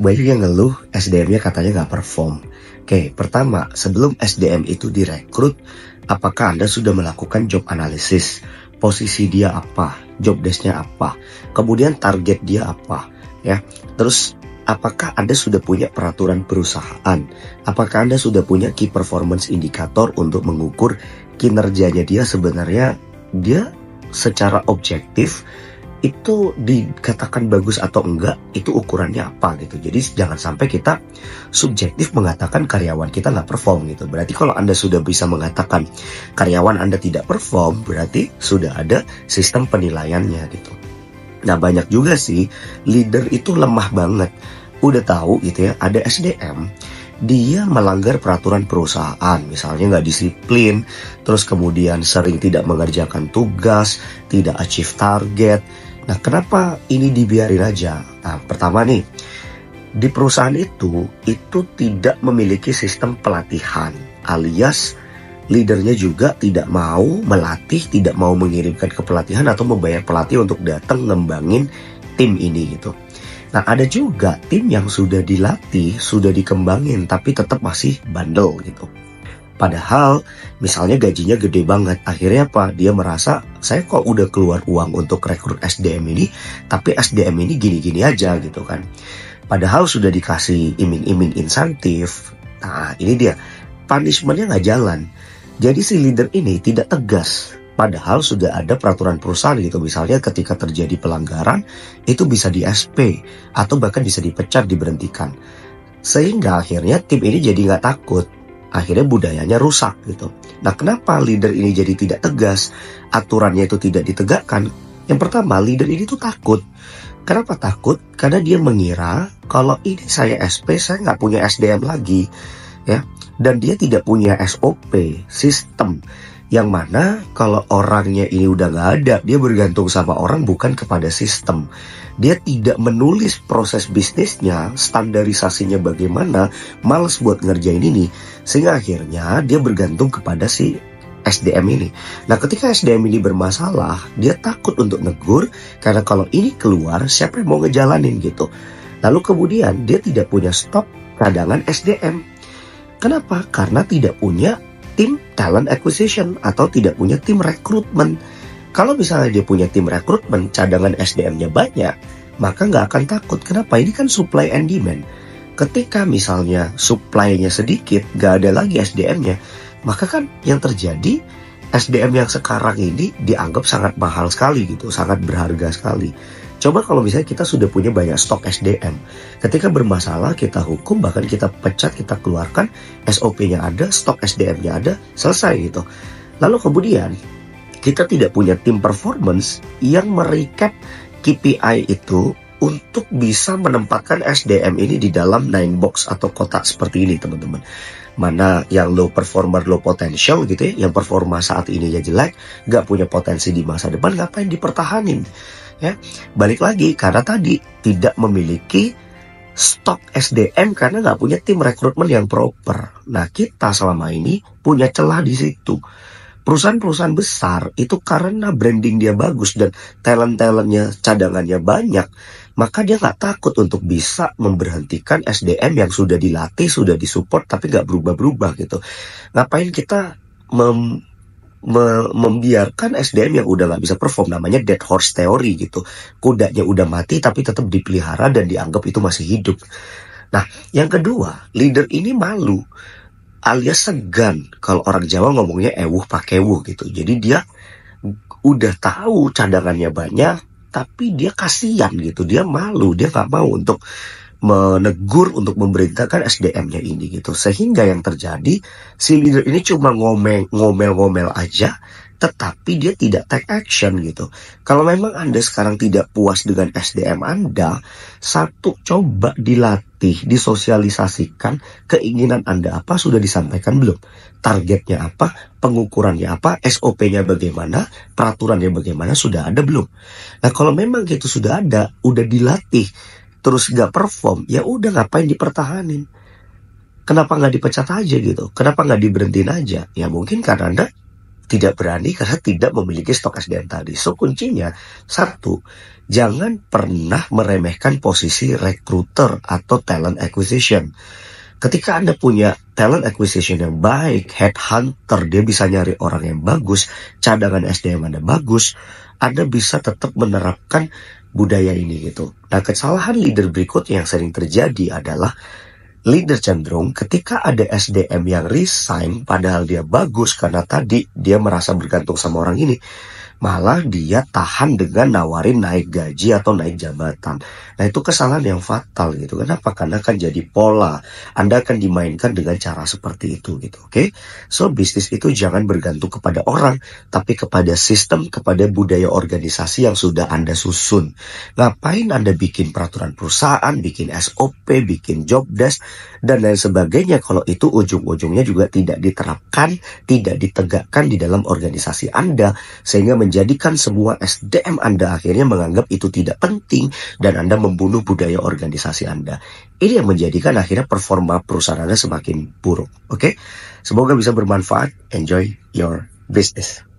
Banyak yang ngeluh SDM-nya katanya nggak perform. Oke, pertama, sebelum SDM itu direkrut, apakah Anda sudah melakukan job analysis? Posisi dia apa? Job desk-nya apa? Kemudian target dia apa? Ya, terus apakah Anda sudah punya peraturan perusahaan? Apakah Anda sudah punya key performance indicator untuk mengukur kinerjanya dia sebenarnya dia secara objektif itu dikatakan bagus atau enggak, itu ukurannya apa gitu. Jadi jangan sampai kita subjektif mengatakan karyawan kita nggak perform gitu. Berarti kalau Anda sudah bisa mengatakan karyawan Anda tidak perform, berarti sudah ada sistem penilaiannya gitu. Nah, banyak juga sih leader itu lemah banget. Udah tahu gitu ya, ada SDM dia melanggar peraturan perusahaan, misalnya nggak disiplin, terus kemudian sering tidak mengerjakan tugas, tidak achieve target. Nah, kenapa ini dibiarin aja? Nah, pertama nih, di perusahaan itu tidak memiliki sistem pelatihan, alias leadernya juga tidak mau melatih, tidak mau mengirimkan ke pelatihan atau membayar pelatih untuk datang ngembangin tim ini gitu. Nah, ada juga tim yang sudah dilatih, sudah dikembangin, tapi tetap masih bandel gitu. Padahal misalnya gajinya gede banget, akhirnya apa? Dia merasa, saya kok udah keluar uang untuk rekrut SDM ini, tapi SDM ini gini-gini aja gitu kan. Padahal sudah dikasih iming-iming insentif. Nah, ini dia, punishment-nya nggak jalan. Jadi si leader ini tidak tegas. Padahal sudah ada peraturan perusahaan gitu. Misalnya ketika terjadi pelanggaran, itu bisa di SP, atau bahkan bisa dipecat, diberhentikan. Sehingga akhirnya tim ini jadi nggak takut. Akhirnya budayanya rusak gitu. Nah, kenapa leader ini jadi tidak tegas? Aturannya itu tidak ditegakkan. Yang pertama, leader ini tuh takut. Kenapa takut? Karena dia mengira kalau ini saya SP, saya nggak punya SDM lagi, ya. Dan dia tidak punya SOP, sistem. Yang mana kalau orangnya ini udah nggak ada, dia bergantung sama orang bukan kepada sistem. Dia tidak menulis proses bisnisnya, standarisasinya bagaimana, males buat ngerjain ini. Sehingga akhirnya dia bergantung kepada si SDM ini. Nah, ketika SDM ini bermasalah, dia takut untuk negur, karena kalau ini keluar, siapa yang mau ngejalanin gitu. Lalu kemudian dia tidak punya stok cadangan SDM. Kenapa? Karena tidak punya tim talent acquisition atau tidak punya tim rekrutmen. Kalau misalnya dia punya tim rekrutmen, cadangan SDM-nya banyak, maka nggak akan takut. Kenapa? Ini kan supply and demand. Ketika misalnya supply-nya sedikit, nggak ada lagi SDM-nya, maka kan yang terjadi SDM yang sekarang ini dianggap sangat mahal sekali gitu, sangat berharga sekali. Coba kalau misalnya kita sudah punya banyak stok SDM, ketika bermasalah kita hukum, bahkan kita pecat, kita keluarkan, SOP-nya ada, stok SDM-nya ada, selesai gitu. Lalu kemudian kita tidak punya tim performance yang merecap KPI itu untuk bisa menempatkan SDM ini di dalam 9 box atau kotak seperti ini, teman-teman. Mana yang low performer, low potential gitu ya, yang performa saat ini ya jelek, gak punya potensi di masa depan, ngapain dipertahanin? Ya, balik lagi karena tadi tidak memiliki stok SDM karena nggak punya tim rekrutmen yang proper. Nah, kita selama ini punya celah di situ. Perusahaan-perusahaan besar itu karena branding dia bagus dan talent-talentnya, cadangannya banyak, maka dia nggak takut untuk bisa memberhentikan SDM yang sudah dilatih, sudah disupport tapi nggak berubah-berubah gitu. Ngapain kita membiarkan SDM yang udah nggak bisa perform, namanya dead horse theory gitu. Kudanya udah mati tapi tetap dipelihara dan dianggap itu masih hidup. Nah, yang kedua, leader ini malu alias segan. Kalau orang Jawa ngomongnya ewuh pakewuh gitu. Jadi dia udah tahu cadangannya banyak, tapi dia kasihan gitu. Dia malu, dia nggak mau untuk menegur, untuk memerintahkan SDM-nya ini gitu. Sehingga yang terjadi, si leader ini cuma ngomel-ngomel aja, tetapi dia tidak take action gitu. Kalau memang Anda sekarang tidak puas dengan SDM Anda, satu, coba dilatih, disosialisasikan keinginan Anda apa, sudah disampaikan belum? Targetnya apa, pengukurannya apa, SOP-nya bagaimana, peraturannya bagaimana, sudah ada belum? Nah, kalau memang gitu sudah ada, udah dilatih, terus gak perform, ya udah ngapain dipertahanin? Kenapa gak dipecat aja gitu? Kenapa gak diberhentiin aja? Ya mungkin karena Anda Tidak berani karena tidak memiliki stok SDM tadi. So kuncinya, satu, jangan pernah meremehkan posisi recruiter atau talent acquisition. Ketika Anda punya talent acquisition yang baik, headhunter, dia bisa nyari orang yang bagus, cadangan SDM Anda bagus, Anda bisa tetap menerapkan budaya ini gitu. Nah, kesalahan leader berikutnya yang sering terjadi adalah leader cenderung ketika ada SDM yang resign padahal dia bagus karena tadi dia merasa bergantung sama orang ini, malah dia tahan dengan nawarin naik gaji atau naik jabatan. Nah, itu kesalahan yang fatal gitu. Kenapa? Karena akan jadi pola. Anda akan dimainkan dengan cara seperti itu gitu. Oke? So, bisnis itu jangan bergantung kepada orang, tapi kepada sistem, kepada budaya organisasi yang sudah Anda susun. Ngapain Anda bikin peraturan perusahaan, bikin SOP, bikin job desk, dan lain sebagainya kalau itu ujung-ujungnya juga tidak diterapkan, tidak ditegakkan di dalam organisasi Anda, sehingga menjadikan semua SDM Anda akhirnya menganggap itu tidak penting dan Anda membunuh budaya organisasi Anda. Ini yang menjadikan akhirnya performa perusahaan Anda semakin buruk. Oke? Semoga bisa bermanfaat. Enjoy your business.